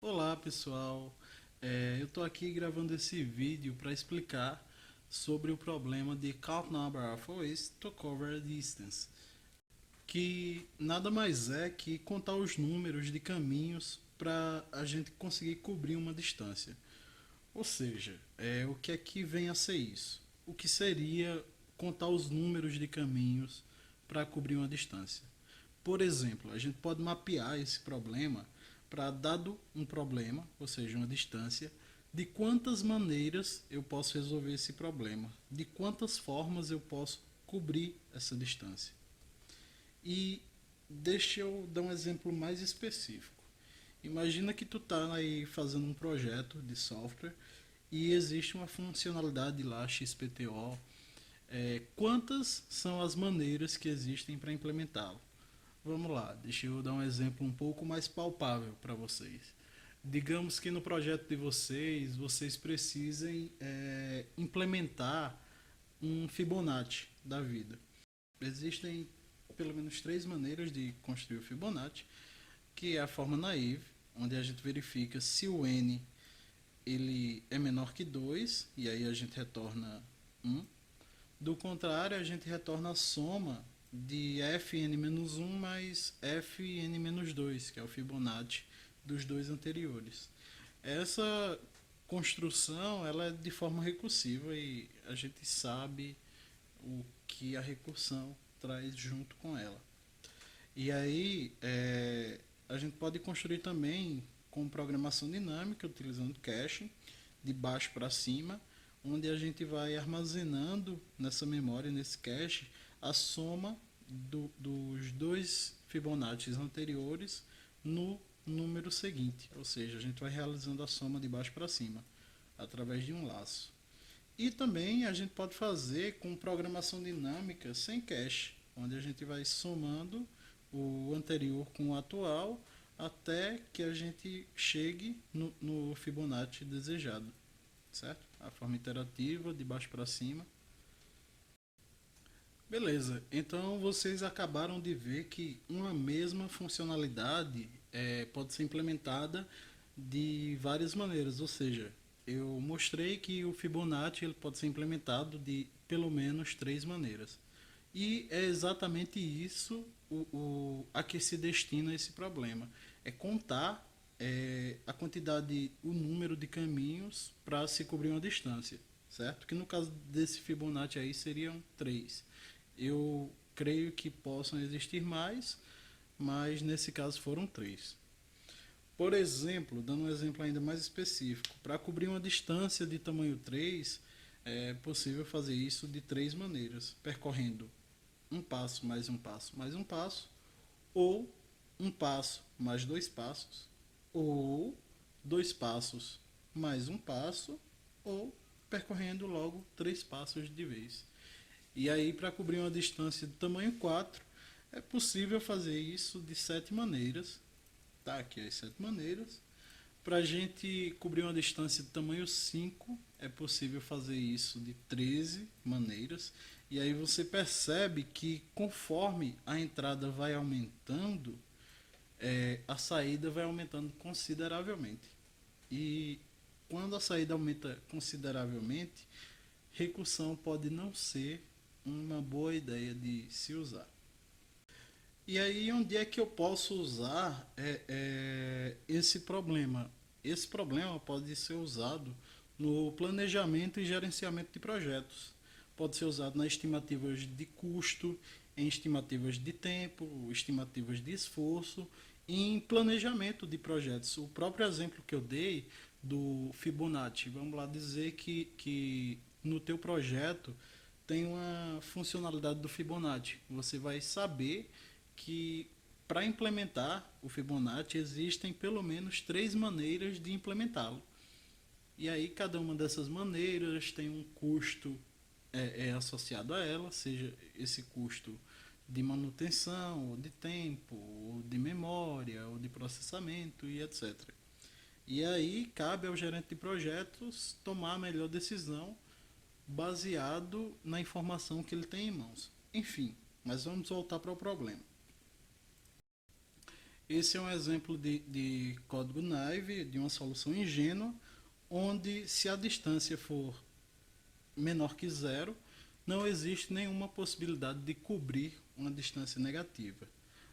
Olá pessoal, eu estou aqui gravando esse vídeo para explicar sobre o problema de Count Number of Ways to Cover a Distance, que nada mais é que contar os números de caminhos para a gente conseguir cobrir uma distância. Ou seja, o que é que vem a ser isso? O que seria contar os números de caminhos para cobrir uma distância? Por exemplo, a gente pode mapear esse problema para, dado um problema, ou seja, uma distância, de quantas maneiras eu posso resolver esse problema, de quantas formas eu posso cobrir essa distância. E deixa eu dar um exemplo mais específico. Imagina que tu tá aí fazendo um projeto de software e existe uma funcionalidade lá XPTO. Quantas são as maneiras que existem para implementá-lo? Vamos lá, deixa eu dar um exemplo um pouco mais palpável para vocês. Digamos que no projeto de vocês precisem implementar um Fibonacci da vida. Existem pelo menos três maneiras de construir o Fibonacci, que é a forma naive, onde a gente verifica se o n ele é menor que 2 e aí a gente retorna 1. Do contrário, a gente retorna a soma de fn-1 mais fn-2, que é o Fibonacci dos dois anteriores. Essa construção ela é de forma recursiva e a gente sabe o que a recursão traz junto com ela. E aí a gente pode construir também com programação dinâmica, utilizando caching, de baixo para cima, onde a gente vai armazenando nessa memória, nesse cache, a soma dos dois Fibonacci anteriores no número seguinte. Ou seja, a gente vai realizando a soma de baixo para cima, através de um laço. E também a gente pode fazer com programação dinâmica sem cache, onde a gente vai somando o anterior com o atual até que a gente chegue no Fibonacci desejado, certo? A forma interativa, de baixo para cima. Beleza, então vocês acabaram de ver que uma mesma funcionalidade pode ser implementada de várias maneiras, ou seja, eu mostrei que o Fibonacci ele pode ser implementado de pelo menos três maneiras. E é exatamente isso a que se destina esse problema. É contar a quantidade, o número de caminhos para se cobrir uma distância, certo? Que no caso desse Fibonacci aí seriam três. Eu creio que possam existir mais, mas nesse caso foram três. Por exemplo, dando um exemplo ainda mais específico, para cobrir uma distância de tamanho 3, é possível fazer isso de três maneiras, percorrendo um passo mais um passo mais um passo, ou um passo mais dois passos, ou dois passos mais um passo, ou percorrendo logo três passos de vez. E aí, para cobrir uma distância de tamanho 4, é possível fazer isso de sete maneiras. Tá aqui as sete maneiras. Para a gente cobrir uma distância de tamanho 5, é possível fazer isso de 13 maneiras. E aí você percebe que conforme a entrada vai aumentando, a saída vai aumentando consideravelmente. E quando a saída aumenta consideravelmente, recursão pode não ser uma boa ideia de se usar. E aí, onde é que eu posso usar esse problema? Esse problema pode ser usado no planejamento e gerenciamento de projetos. Pode ser usado nas estimativas de custo, em estimativas de tempo, estimativas de esforço, e em planejamento de projetos. O próprio exemplo que eu dei do Fibonacci, vamos lá dizer que no teu projeto tem uma funcionalidade do Fibonacci. Você vai saber que para implementar o Fibonacci existem pelo menos três maneiras de implementá-lo. E aí cada uma dessas maneiras tem um custo associado a ela, seja esse custo de manutenção, ou de tempo, ou de memória, ou de processamento e etc. E aí cabe ao gerente de projetos tomar a melhor decisão baseado na informação que ele tem em mãos. Enfim, mas vamos voltar para o problema. Esse é um exemplo de código naive, de uma solução ingênua, onde se a distância for menor que zero, não existe nenhuma possibilidade de cobrir uma distância negativa.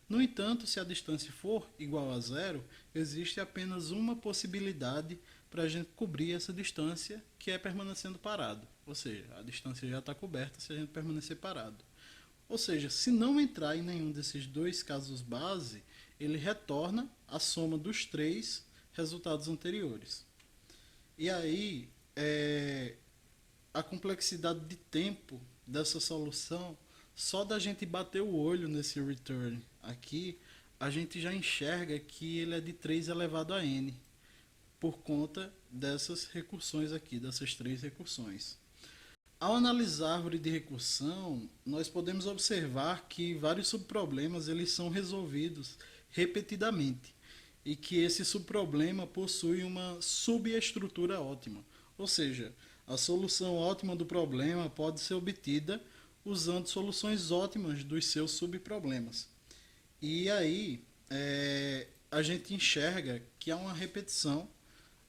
No entanto, se a distância for igual a zero, existe apenas uma possibilidade para a gente cobrir essa distância, que é permanecendo parado. Ou seja, a distância já está coberta se a gente permanecer parado. Ou seja, se não entrar em nenhum desses dois casos base, ele retorna a soma dos três resultados anteriores. E aí, a complexidade de tempo dessa solução, só da gente bater o olho nesse return aqui, a gente já enxerga que ele é de 3 elevado a n, por conta dessas recursões aqui, dessas três recursões. Ao analisar a árvore de recursão, nós podemos observar que vários subproblemas eles são resolvidos repetidamente e que esse subproblema possui uma subestrutura ótima, ou seja, a solução ótima do problema pode ser obtida usando soluções ótimas dos seus subproblemas. E aí a gente enxerga que há uma repetição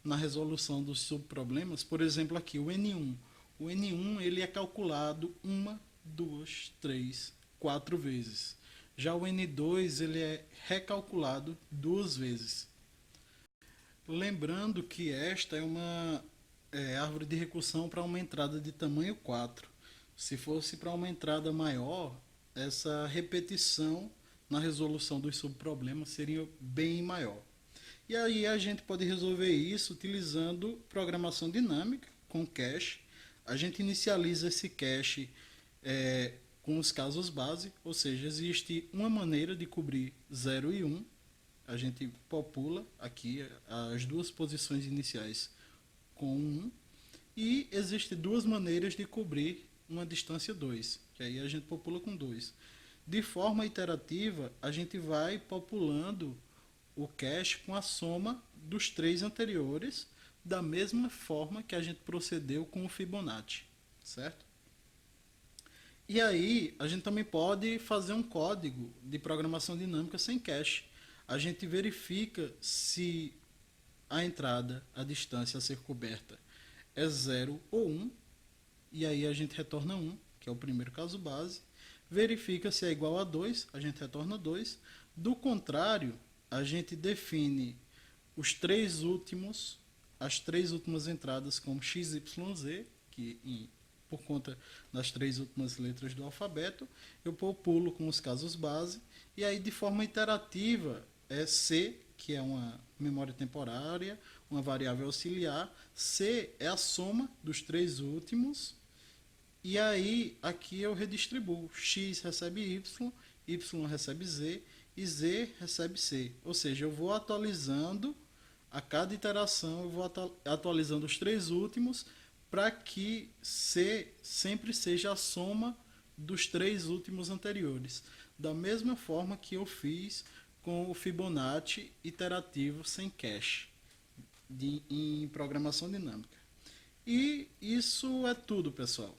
na resolução dos subproblemas. Por exemplo, aqui o N1. O N1 ele é calculado uma, duas, três, quatro vezes. Já o N2 ele é recalculado duas vezes. Lembrando que esta é uma árvore de recursão para uma entrada de tamanho 4. Se fosse para uma entrada maior, essa repetição na resolução dos subproblemas seria bem maior. E aí a gente pode resolver isso utilizando programação dinâmica com cache. A gente inicializa esse cache com os casos base, ou seja, existe uma maneira de cobrir 0 e 1. A gente popula aqui as duas posições iniciais com 1. E existem duas maneiras de cobrir uma distância 2, que aí a gente popula com 2. De forma iterativa, a gente vai populando o cache com a soma dos três anteriores, da mesma forma que a gente procedeu com o Fibonacci, certo? E aí, a gente também pode fazer um código de programação dinâmica sem cache. A gente verifica se a entrada, a distância a ser coberta é 0 ou 1, e aí a gente retorna 1, que é o primeiro caso base. Verifica se é igual a 2, a gente retorna 2. Do contrário, a gente define os as três últimas entradas como XYZ, que por conta das três últimas letras do alfabeto, eu populo com os casos base, e aí de forma iterativa é C, que é uma memória temporária, uma variável auxiliar. C é a soma dos três últimos, e aí aqui eu redistribuo. X recebe Y, Y recebe Z, e Z recebe C. Ou seja, eu vou atualizando, a cada iteração eu vou atualizando os três últimos, para que C sempre seja a soma dos três últimos anteriores. Da mesma forma que eu fiz com o Fibonacci iterativo sem cache em programação dinâmica. E isso é tudo, pessoal.